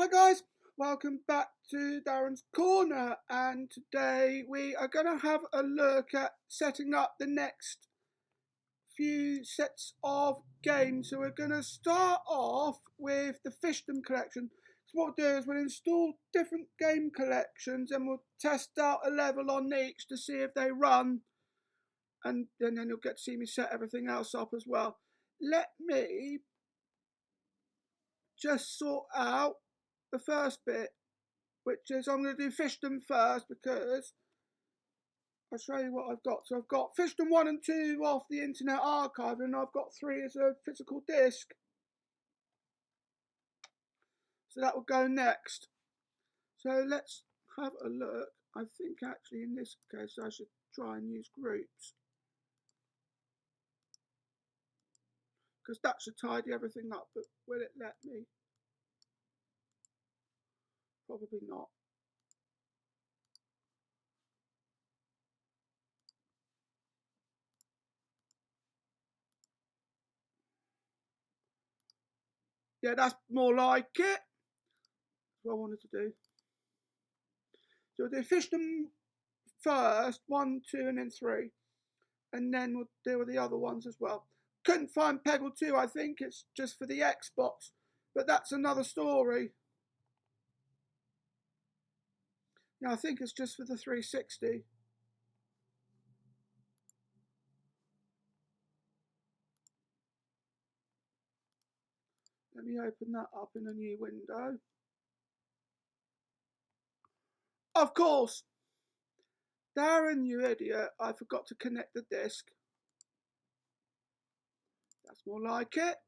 Hi guys, welcome back to Darren's Corner, and today we are going to have a look at setting up the next few sets of games. So we're going to start off with the Fishdom collection. So what we'll do is we'll install different game collections and we'll test out a level on each to see if they run, and then you'll get to see me set everything else up as well. Let me just sort out the first bit, which is I'm going to do Fishdom first because I'll show you what I've got. So I've got Fishdom 1 and 2 off the Internet Archive, and I've got 3 as a physical disc. So that will go next. So let's have a look. I think actually in this case I should try and use groups, because that should tidy everything up, but will it let me? Probably not. Yeah, that's more like it. That's what I wanted to do. So we'll do Fishdom first, 1, 2, and then 3. And then we'll deal with the other ones as well. Couldn't find Peggle 2, I think it's just for the Xbox, but that's another story. Yeah, I think it's just for the 360. Let me open that up in a new window. Of course, Darren, you idiot, I forgot to connect the disc. That's more like it.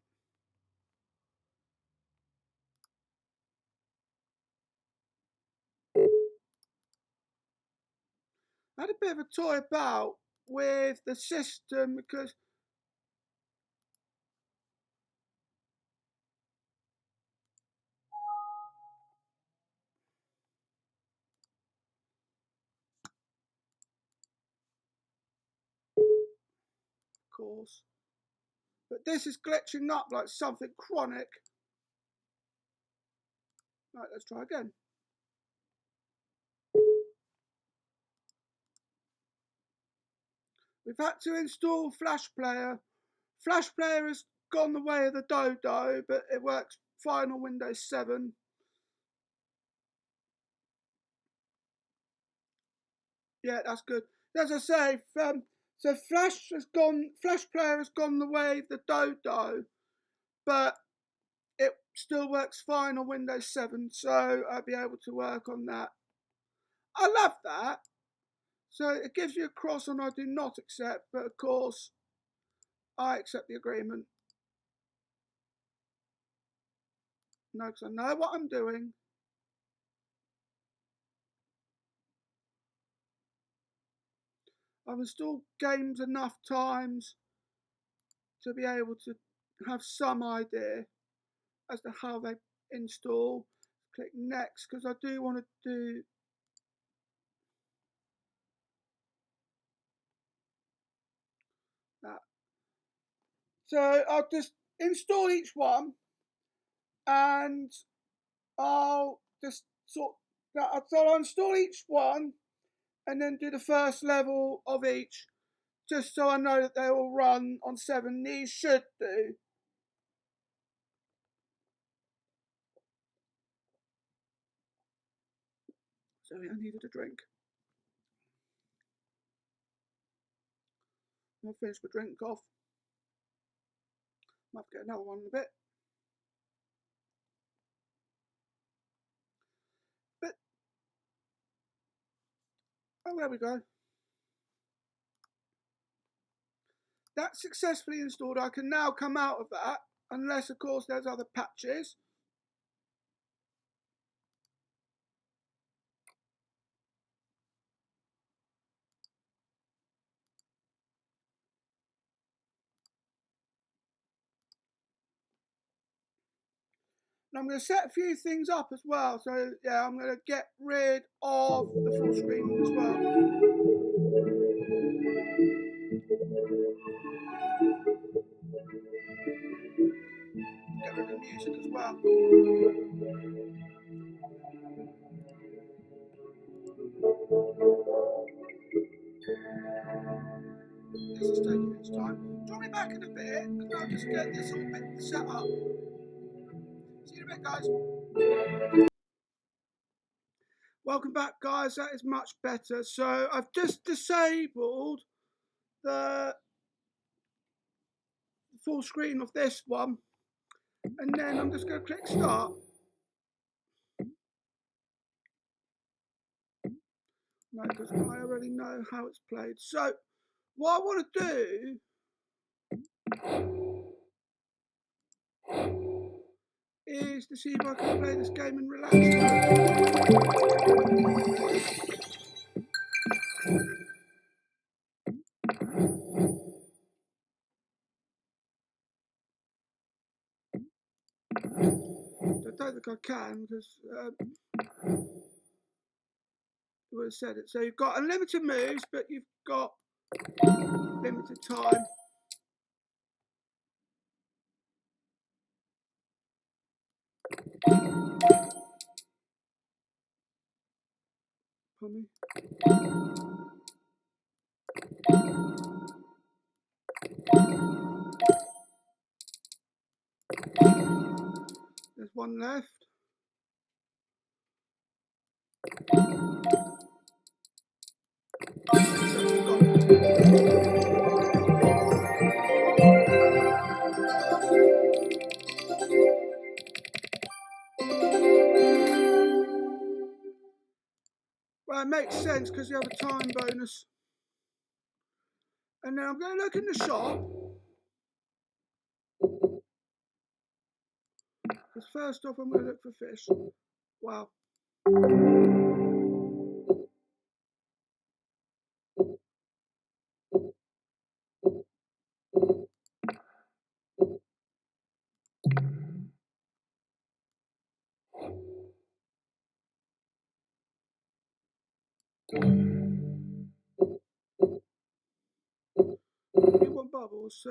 I had a bit of a toy about with the system because of course, but this is glitching up like something chronic. Right, let's try again. We've had to install Flash Player. Flash Player has gone the way of the Dodo, but it works fine on Windows 7. Yeah, that's good. As I say, so Flash Player has gone the way of the Dodo, but it still works fine on Windows 7, so I'll be able to work on that. I love that. So it gives you a cross on I do not accept, but of course I accept the agreement. No, because I know what I'm doing. I've installed games enough times to be able to have some idea as to how they install. Click next because I do want to do that. So I'll just install each one and I'll just sort that. So I'll install each one and then do the first level of each, just so I know that they will run on 7. These should do. Sorry, I needed a drink. I'll finish my drink off. Might have to get another one in a bit. But, oh, there we go. That's successfully installed. I can now come out of that, unless, of course, there's other patches. And I'm going to set a few things up as well. So, yeah, I'm going to get rid of the full screen as well. get rid of the music as well. This is taking its time. Join me back in a bit and I'll just get this all bit set up. See you in a bit, guys. Welcome back, guys. That is much better. So I've just disabled the full screen of this one, and then I'm just going to click start. No, because I already know how it's played. So what I want to do is to see if I can play this game in relaxed mode. I don't think I can because it would have said it. So you've got unlimited moves, but you've got limited time. Pardon me. There's one left. Well, it makes sense because you have a time bonus. And then I'm going to look in the shop. Because first off, I'm going to look for fish. Wow. You want bubbles, so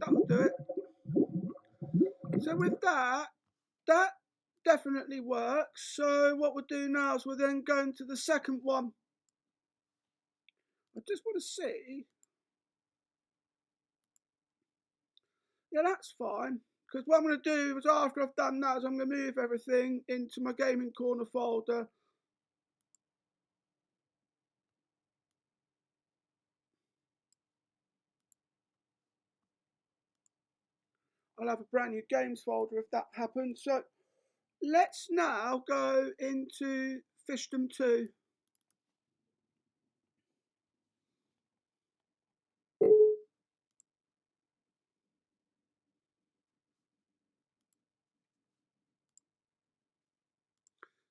that'll do it. So with that definitely works. So what we'll do now is we'll then go into the second one. I just want to see. Yeah, that's fine. Because what I'm going to do is after I've done that is I'm going to move everything into my gaming corner folder. I'll have a brand new games folder if that happens. So let's now go into Fishdom 2.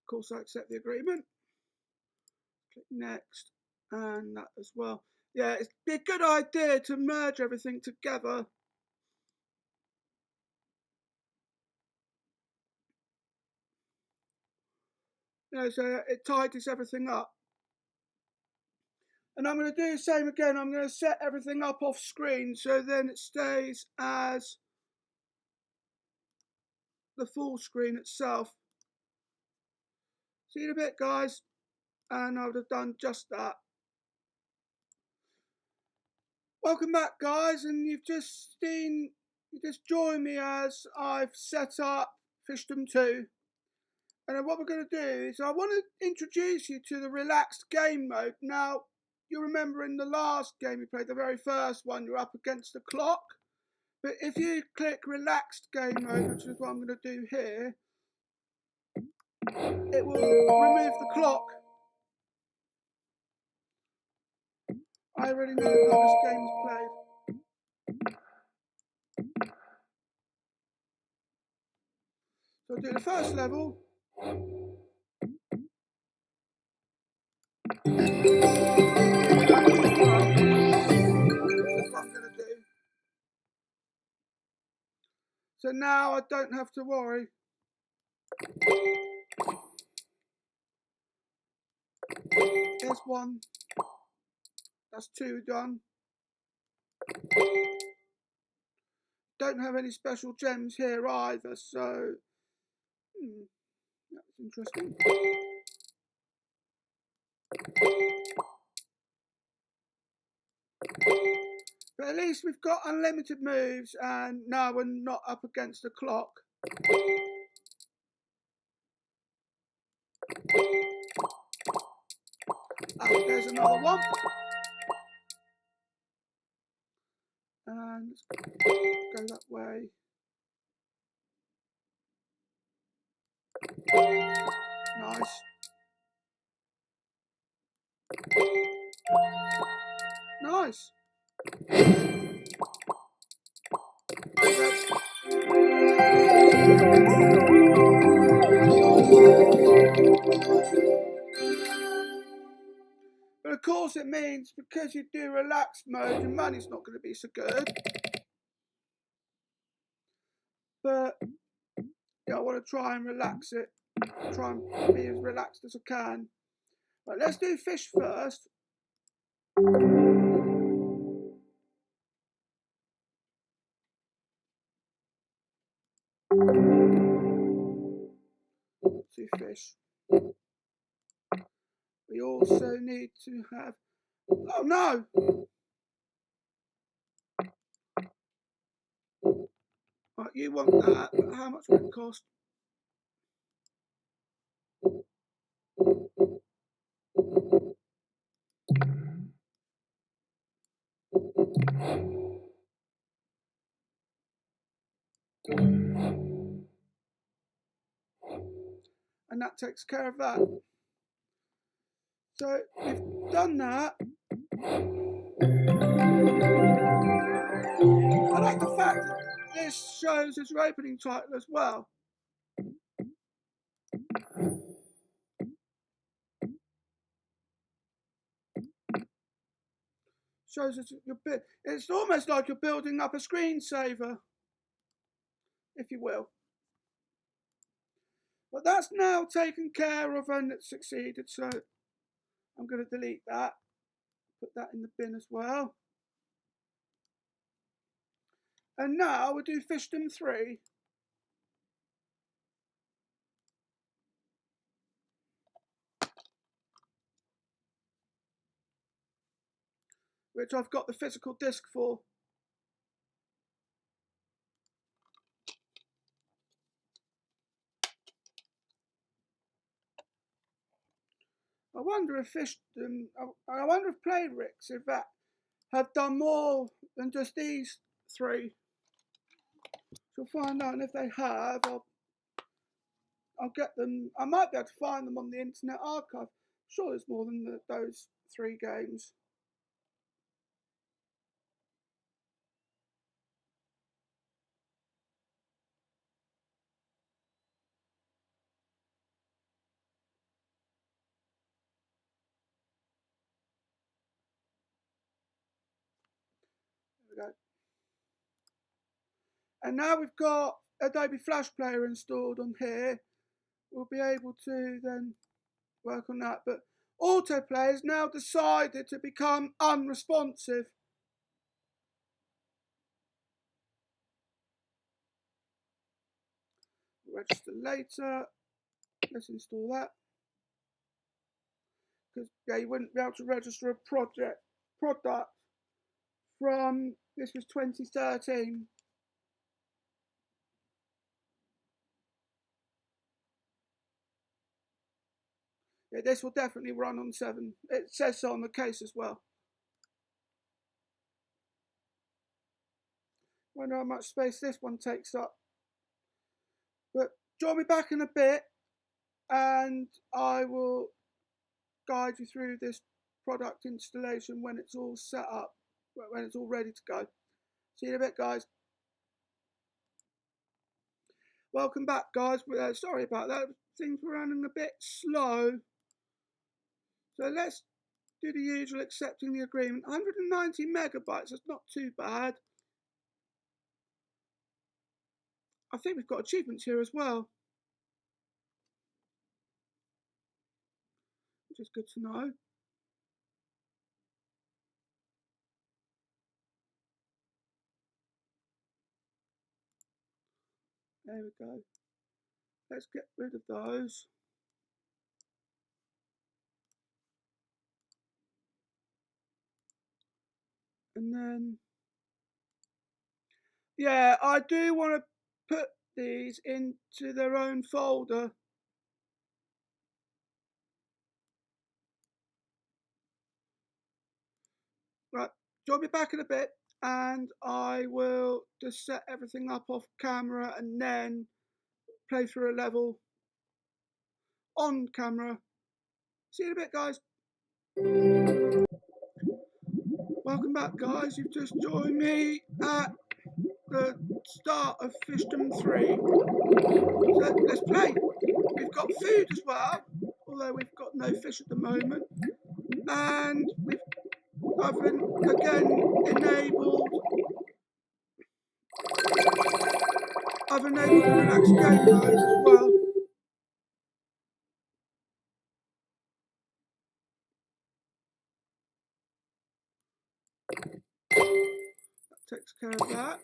Of course, I accept the agreement. Click next, and that as well. Yeah, it'd be a good idea to merge everything together. So it tidies everything up. And I'm going to do the same again. I'm going to set everything up off screen so then it stays as the full screen itself. See you in a bit, guys. And I would have done just that. Welcome back, guys, and you've just joined me as I've set up Fishdom 2. And what we're going to do is I want to introduce you to the relaxed game mode. Now, you remember in the last game you played, the very first one, you're up against the clock. But if you click relaxed game mode, which is what I'm going to do here, it will remove the clock. I already know how this game is played. So I'll do the first level. That's what I'm going to do. So now I don't have to worry. There's one. That's two done. Don't have any special gems here either, so that's interesting. But at least we've got unlimited moves, and now we're not up against the clock. Oh, there's another one. And go that way. Nice. Nice. But of course it means because you do relax mode, your money's not going to be so good. But yeah, I want to try and relax it. Try and be as relaxed as I can. Right, let's do fish first. Two fish. We also need to have. Oh no! Right, you want that, but how much will it cost? And that takes care of that. So we've done that. I like the fact that this shows as your opening title as well. Shows that it's almost like you're building up a screensaver, if you will. But that's now taken care of and it's succeeded, so I'm going to delete that. Put that in the bin as well. And now we'll do Fishdom 3. Which I've got the physical disc for. I wonder if I wonder if Playrix, if that have done more than just these three. So we'll find out, and if they have, I'll get them. I might be able to find them on the Internet Archive. I'm sure there's more than those three games. There we go. And now we've got Adobe Flash Player installed on here. We'll be able to then work on that. But autoplay has now decided to become unresponsive. Register later. Let's install that. Because you wouldn't be able to register a product from, this was 2013. Yeah, this will definitely run on 7. It says so on the case as well. Wonder how much space this one takes up. But join me back in a bit and I will guide you through this product installation when it's all set up, when it's all ready to go. See you in a bit, guys. Welcome back, guys. Sorry about that. Things were running a bit slow. So let's do the usual, accepting the agreement. 190 megabytes, that's not too bad. I think we've got achievements here as well, which is good to know. There we go. Let's get rid of those. And then, yeah, I do want to put these into their own folder. Right, join me back in a bit and I will just set everything up off camera and then play through a level on camera. See you in a bit, guys. Welcome back, guys. You've just joined me at the start of Fishdom 3. So let's play. We've got food as well, although we've got no fish at the moment. And I've enabled the relaxed game mode as well. That takes care of that.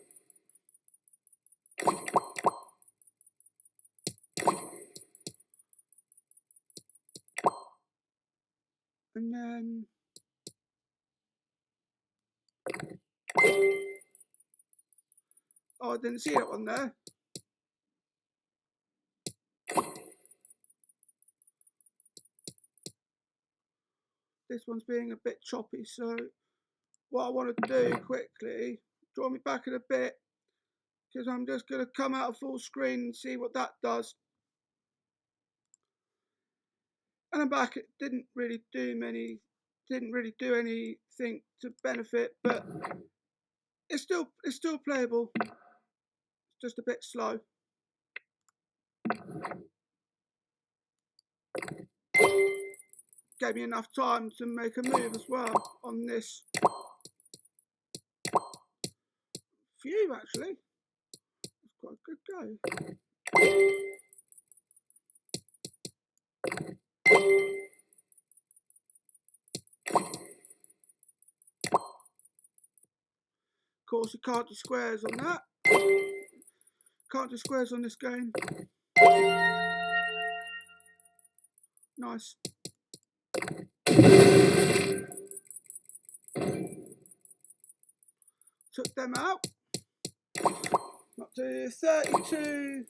And then I didn't see that one there. This one's being a bit choppy, so what I want to do quickly, draw me back in a bit, because I'm just going to come out of full screen and see what that does. And I'm back. It didn't really do anything to benefit, but it's still playable. It's just a bit slow. Gave me enough time to make a move as well on this. Phew, actually. It's quite a good go. Of course, you can't do squares on that. Can't do squares on this game. Nice. Took them out. Up to 32,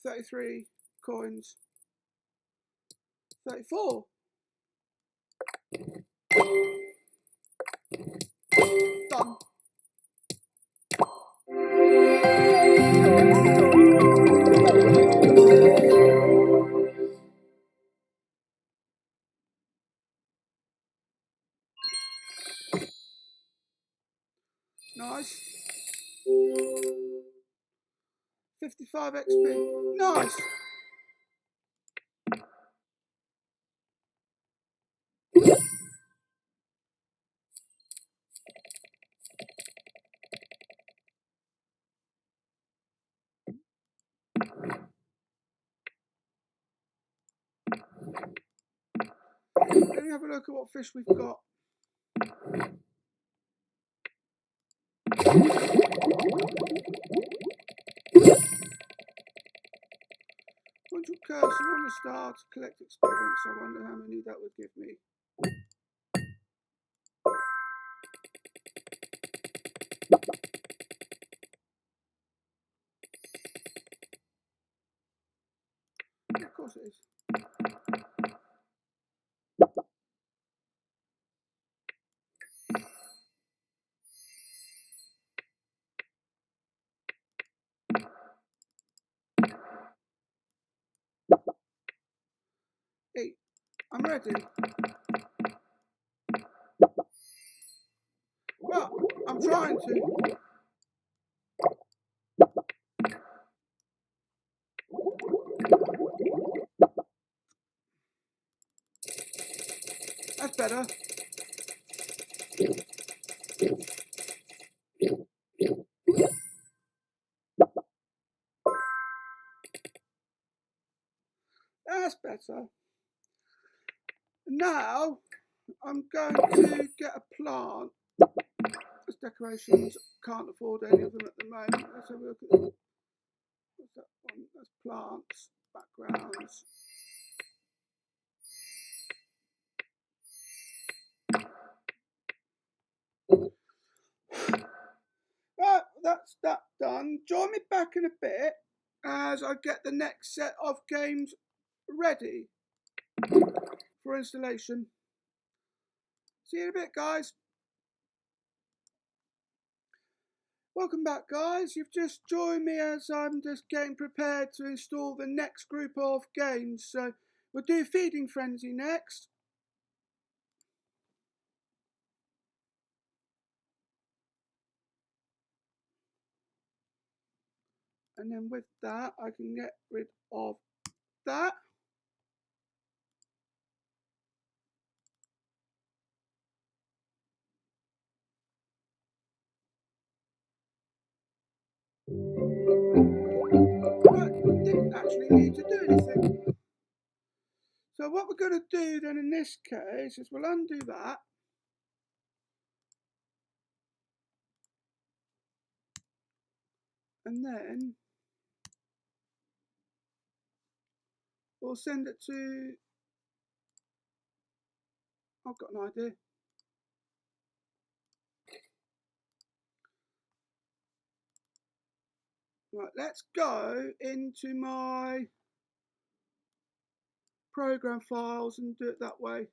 33 coins. 34. Done. Nice. 55 XP. Nice. Let me have a look at what fish we've got. Once you cursor on the star to collect experience, I wonder how many that would give me. Yeah, of course it is. Hey, I'm ready. Well, I'm trying to. That's better. That's better. Now I'm going to get a plant. As decorations, can't afford any of them at the moment. Let's have a look at what's that one? That's plants, backgrounds. Right, that's that done. Join me back in a bit as I get the next set of games ready for installation. See you in a bit, guys. Welcome back, guys. You've just joined me as I'm just getting prepared to install the next group of games. So we'll do Feeding Frenzy next. And then with that, I can get rid of that. Right, didn't actually need to do anything. So what we're going to do then in this case is we'll undo that. And then we'll send it to, I've got an idea. Right, let's go into my program files and do it that way.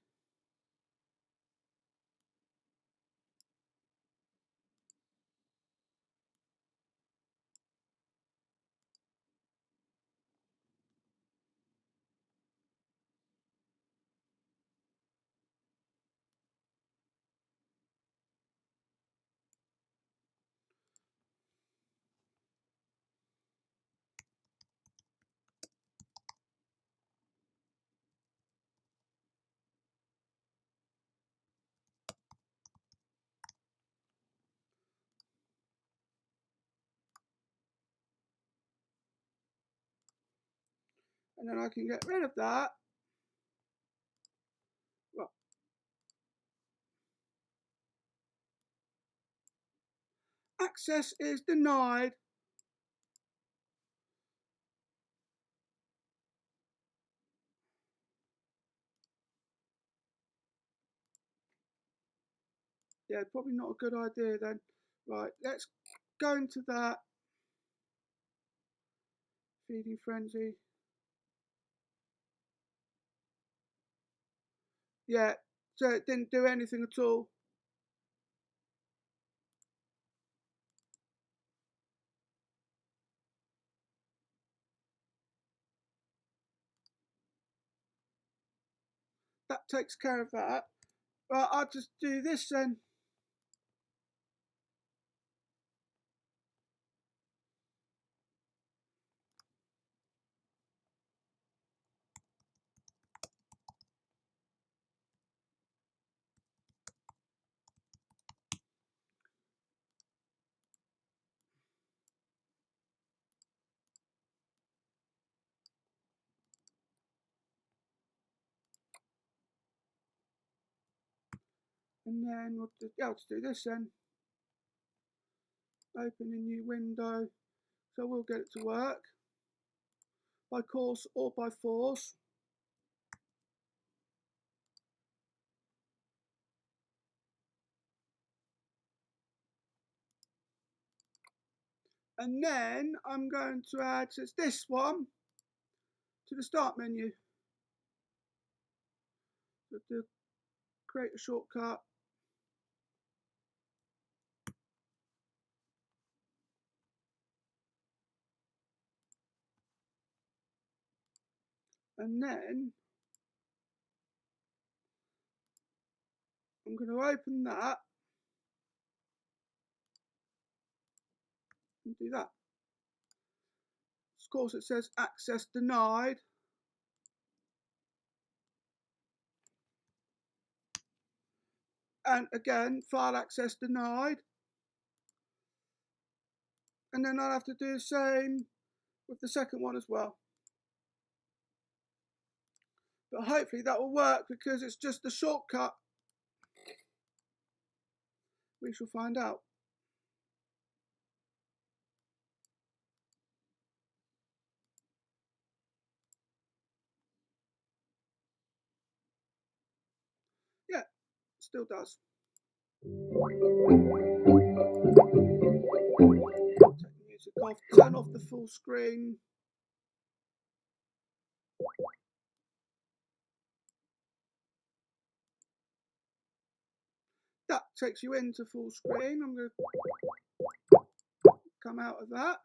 And then I can get rid of that. Well, access is denied. Yeah, probably not a good idea then. Right, let's go into that. Feeding Frenzy. Yeah, so it didn't do anything at all. That takes care of that. Right, I'll just do this then. And then we'll just, yeah, let's do this then. Open a new window. So we'll get it to work by course or by force. And then I'm going to add, so it's this one, to the start menu. So to create a shortcut. And then I'm going to open that and do that. Of course, it says access denied. And again, file access denied. And then I'll have to do the same with the second one as well. But hopefully that will work because it's just a shortcut. We shall find out. Yeah, still does. Take the music off, turn off the full screen. That takes you into full screen. I'm going to come out of that.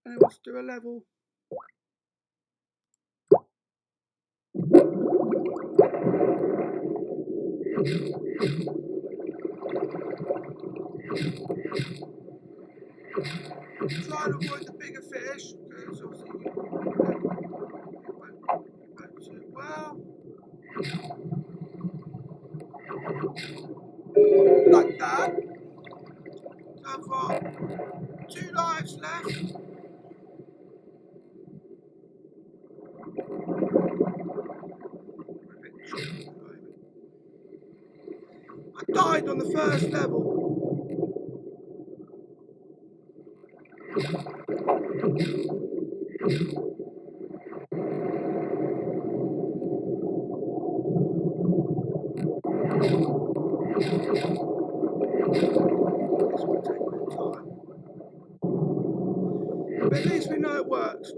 And let's do a level. Try and avoid the bigger fish because obviously it won't suit well. Like that. So I've got 2 lives left. I died on the first level. But at least we know it works.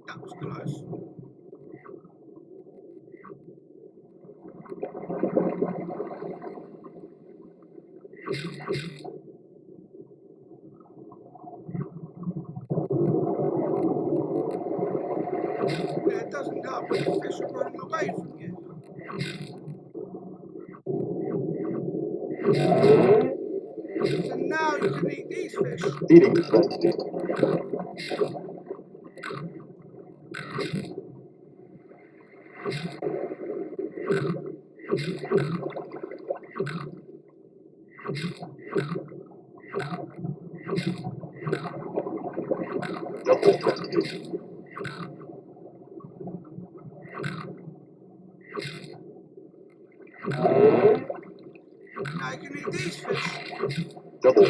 That was close. Yeah, it doesn't help when the fish are running away from you. So now you can eat these fish. Eating. Now you can eat these fish. Double.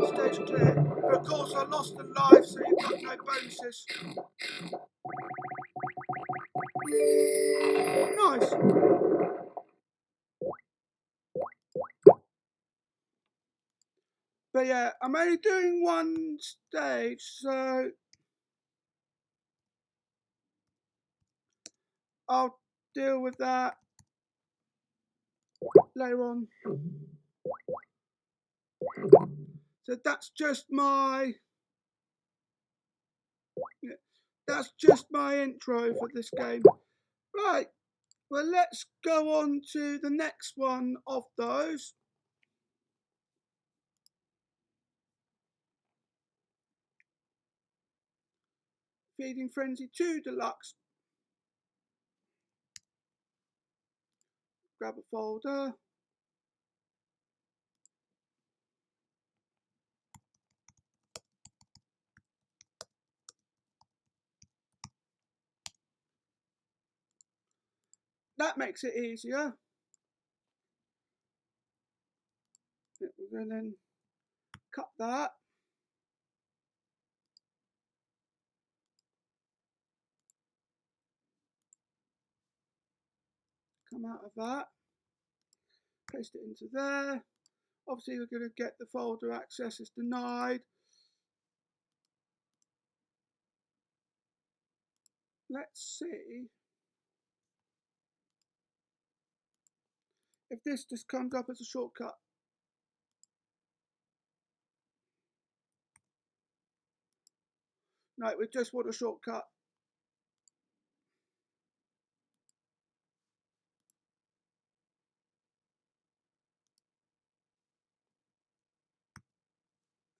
Stage clear. But of course I lost a life, so you've got no bonuses. Nice. But yeah, I'm only doing one stage, so I'll deal with that later on. So that's just my intro for this game. Right, well let's go on to the next one of those. Feeding Frenzy 2 Deluxe. Grab a folder. That makes it easier. We're going to then cut that. Come out of that. Paste it into there. Obviously we're going to get the folder access is denied. Let's see if this just comes up as a shortcut. No, we just want a shortcut.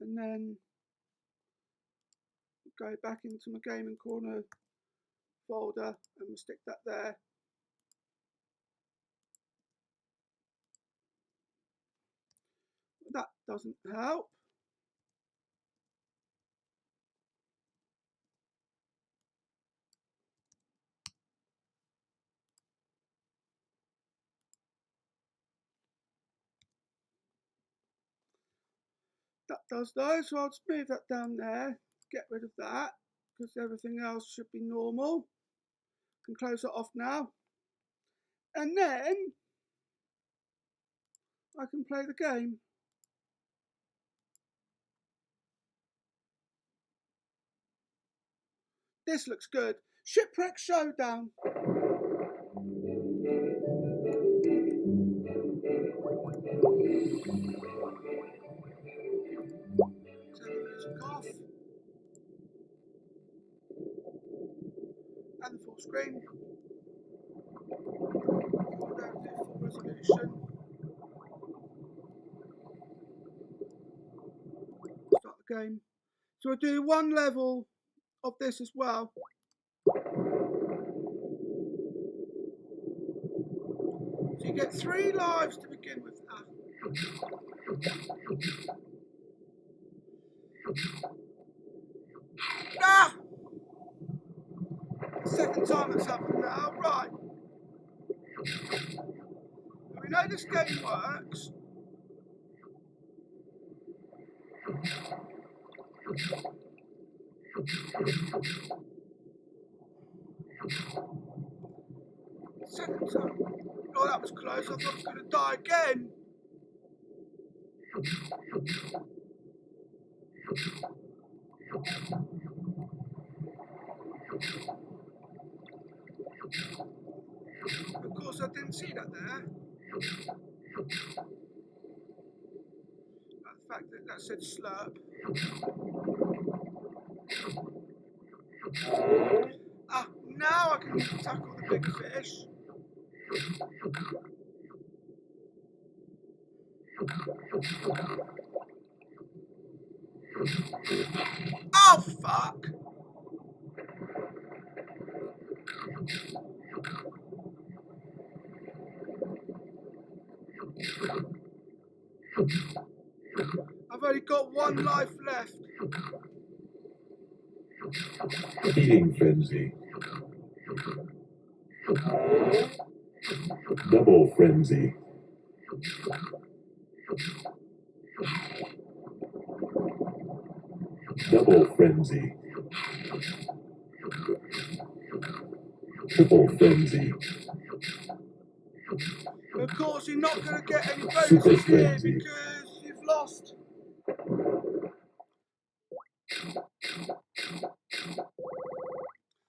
And then go back into my gaming corner folder, and we'll stick that there. That doesn't help. That does though, so I'll just move that down there, get rid of that, because everything else should be normal. I can close it off now. And then I can play the game. This looks good. Shipwreck Showdown. Turn the music off. And the full screen. Go down to full resolution. Start the game. So we'll do one level of this as well. So you get 3 lives to begin with. Ah! The second time it's happened now. Right. We know this game works. Second time. Oh, that was close. I thought I was going to die again. Of course, I didn't see that there. The fact that said slurp. Ah, now I can tackle the big fish. Oh, fuck! I've only got 1 life left. Feeding frenzy. Double frenzy. Double frenzy. Triple frenzy. Of course, you're not going to get any bonuses here because you've lost.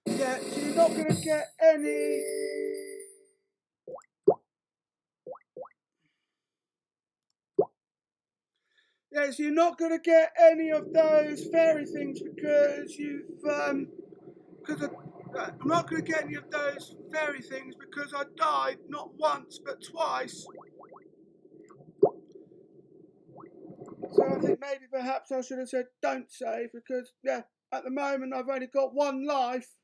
Yeah, so you're not going to get any. Yeah, so you're not going to get any of those fairy things because I'm not going to get any of those fairy things because I died not once but twice. So I think maybe perhaps I should have said don't save because, yeah, at the moment I've only got 1 life.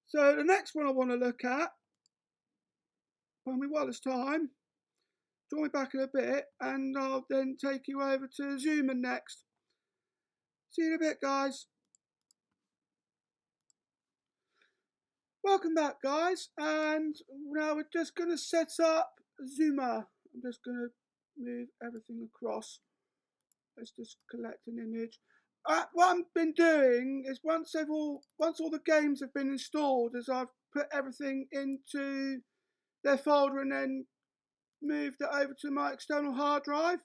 So the next one I want to look at, when we while it's time, draw me back in a bit and I'll then take you over to Zuma next. See you in a bit, guys. Welcome back, guys, and now we're just going to set up Zuma. I'm just going to move everything across. Let's just collect an image. What I've been doing is once all the games have been installed, is I've put everything into their folder and then moved it over to my external hard drive.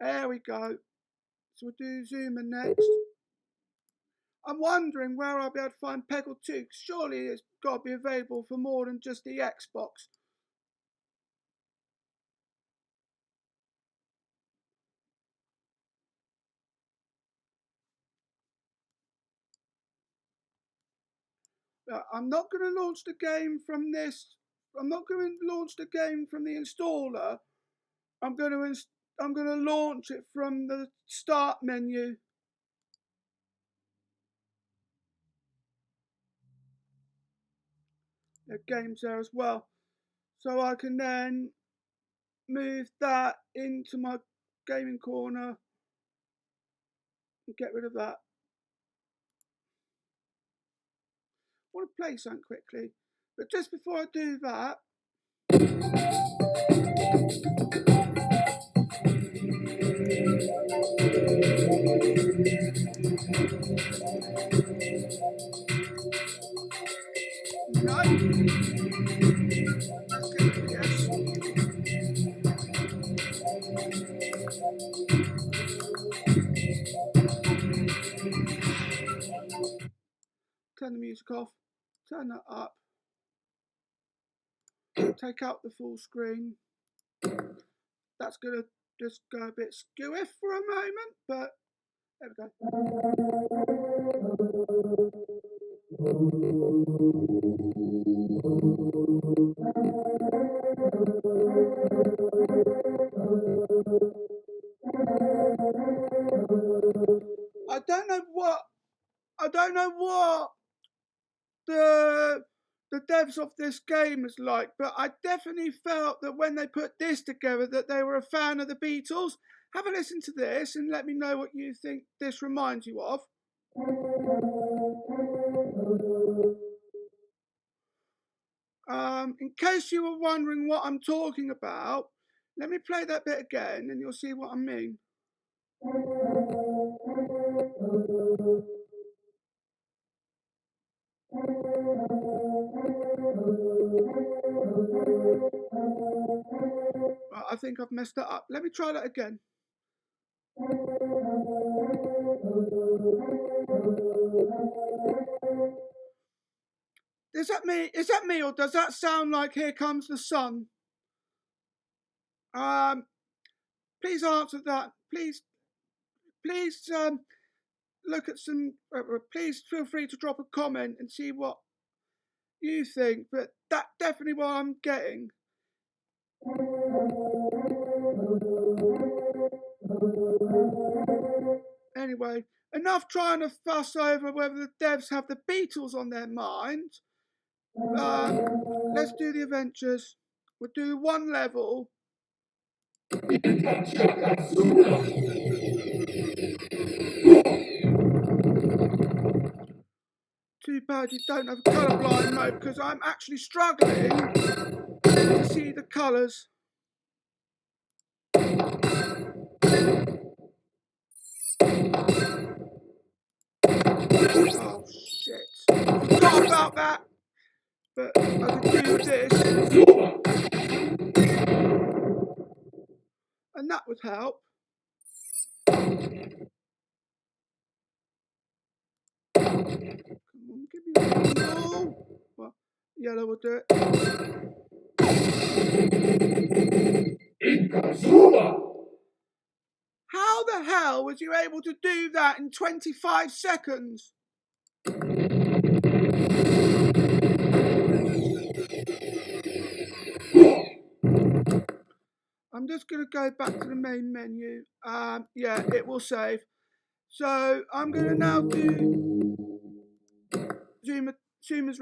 There we go. So we'll do Zuma next. I'm wondering where I'll be able to find Peggle 2. Surely it's got to be available for more than just the Xbox. I'm not going to launch the game from this. I'm not going to launch the game from the installer. I'm going to launch it from the start menu. games there as well. So I can then move that into my gaming corner and get rid of that. I want to play something quickly, but just before I do that, no, let's get rid of yes. Turn the music off, turn that up, take out the full screen. That's gonna just go a bit skewy for a moment, but there we go. I don't know what the devs of this game is like, but I definitely felt that when they put this together that they were a fan of the Beatles. Have a listen to this and let me know what you think this reminds you of. In case you were wondering what I'm talking about, let me play that bit again and you'll see what I mean. I think I've messed that up. Let me try that again. Is that me or does that sound like Here Comes the Sun? Please answer that. Please look at some. Please feel free to drop a comment and see what you think. But that's definitely what I'm getting. Anyway, enough trying to fuss over whether the devs have the Beatles on their mind. Let's do the adventures. We'll do one level. Too bad you don't have colourblind mode because I'm actually struggling to see the colours. Oh shit. Forgot about that. But I can do this. And that would help. Come on, give me a rainbow. Well, yellow will do it. How the hell was you able to do that in 25 seconds? I'm just going to go back to the main menu. Yeah, it will save. So I'm going to now do Zuma's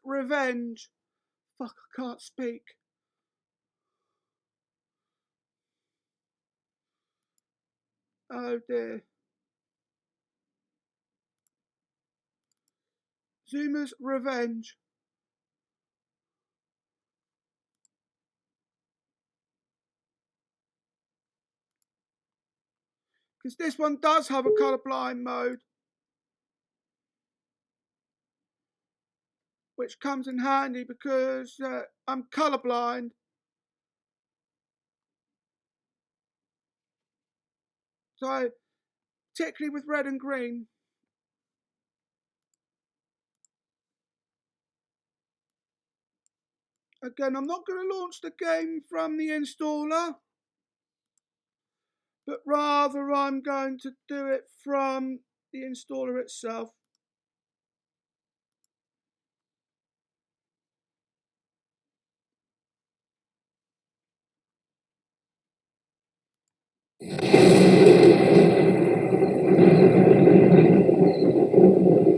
Revenge. Fuck, I can't speak. Oh dear. Zuma's Revenge. Because this one does have a colourblind mode, which comes in handy because I'm colourblind. So, particularly with red and green. Again, I'm not going to launch the game from the installer, but rather I'm going to do it from the installer itself.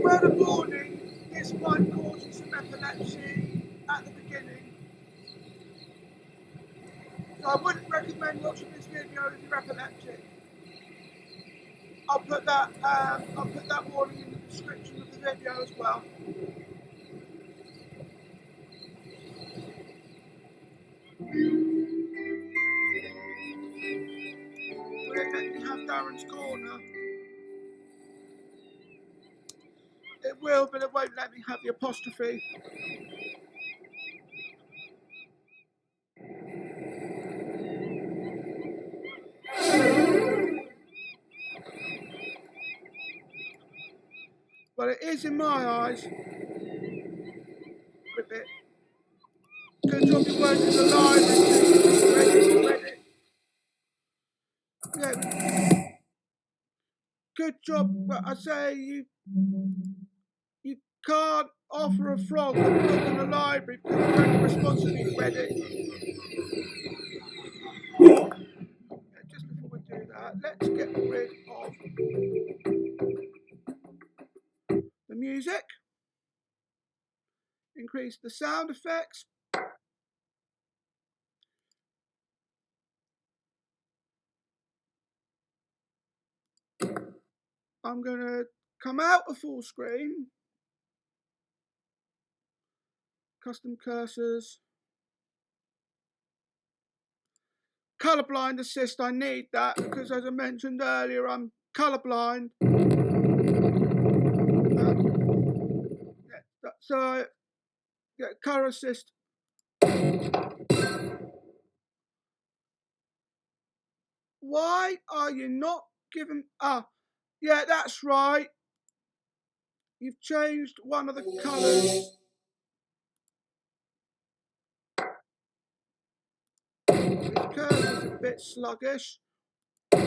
Word of warning, this might cause you some epilepsy. I'll put that warning in the description of the video as well. Will it let me have Darren's Corner? It will, but it won't let me have the apostrophe. But it is in my eyes. Rip it. Good job you weren't in the line. Ready. Yeah. Good job, but I say you can't offer a frog a book in the library because you weren't responsibly read it. Just before we do that, let's get rid of the music. Increase the sound effects. I'm going to come out of full screen. Custom cursors. Colorblind assist, I need that because as I mentioned earlier, I'm colorblind. So, color assist. Why are you not giving... yeah, that's right. You've changed one of the colours. This cursor's a bit sluggish. Fuck,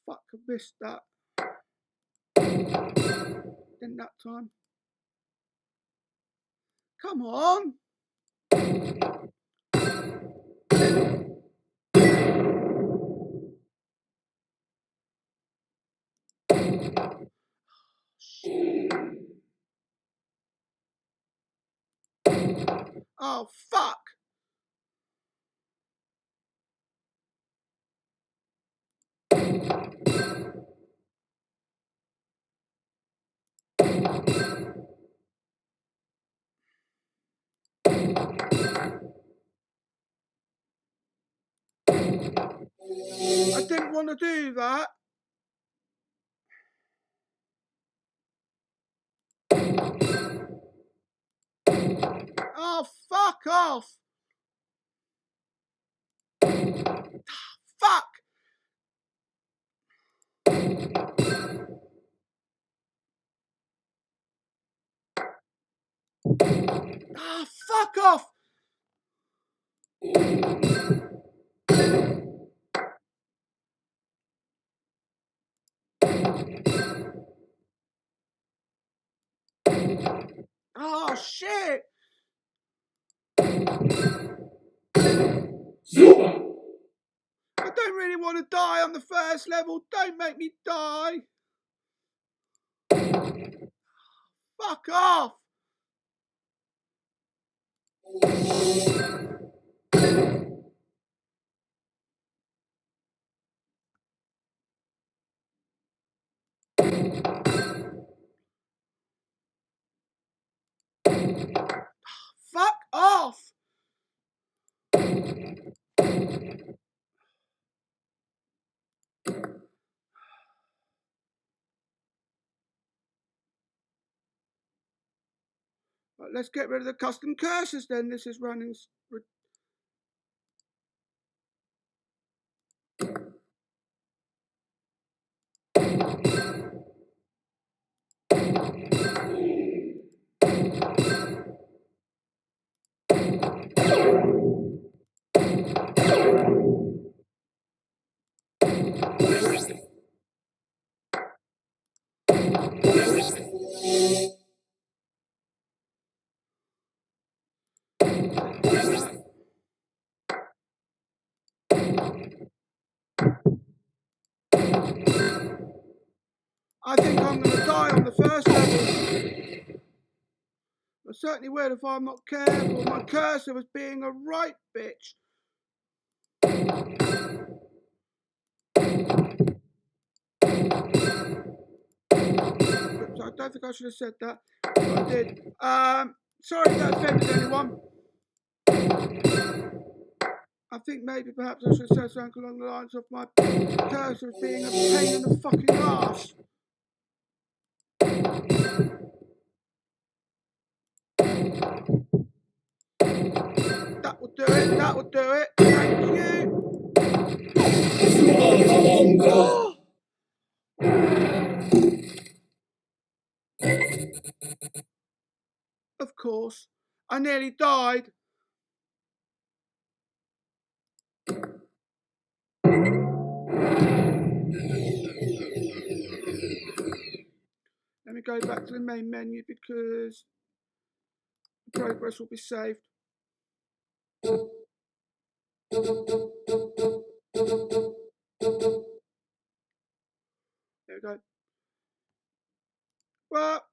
I missed that. In that time. Come on. Oh, fuck. I didn't want to do that. Oh, fuck off. Fuck. Ah, fuck off. Oh, shit. Zuma! I don't really want to die on the first level. Don't make me die. Fuck off. Fuck off. Right, let's get rid of the custom cursors then. This is running. I think I'm going to die on the first level. I certainly will if I'm not careful. My cursor was being a right bitch. I don't think I should have said that, but I did. Sorry if that offended anyone. I think maybe perhaps I should have said something along the lines of my cursor being a pain in the fucking ass. That will do it. That will do it. Thank you. Of course. I nearly died. Let me go back to the main menu because the progress will be saved. There we go. Well,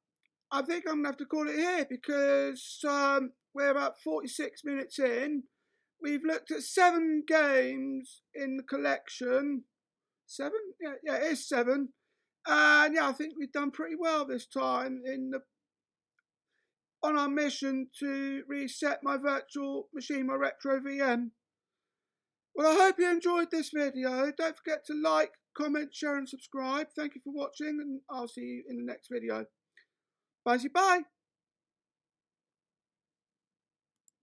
I think I'm going to have to call it here because we're about 46 minutes in. We've looked at 7 games in the collection. 7? Yeah, it is 7. And yeah, I think we've done pretty well this time on our mission to reset my virtual machine, my retro VM. Well, I hope you enjoyed this video. Don't forget to like, comment, share and subscribe. Thank you for watching and I'll see you in the next video. Bye.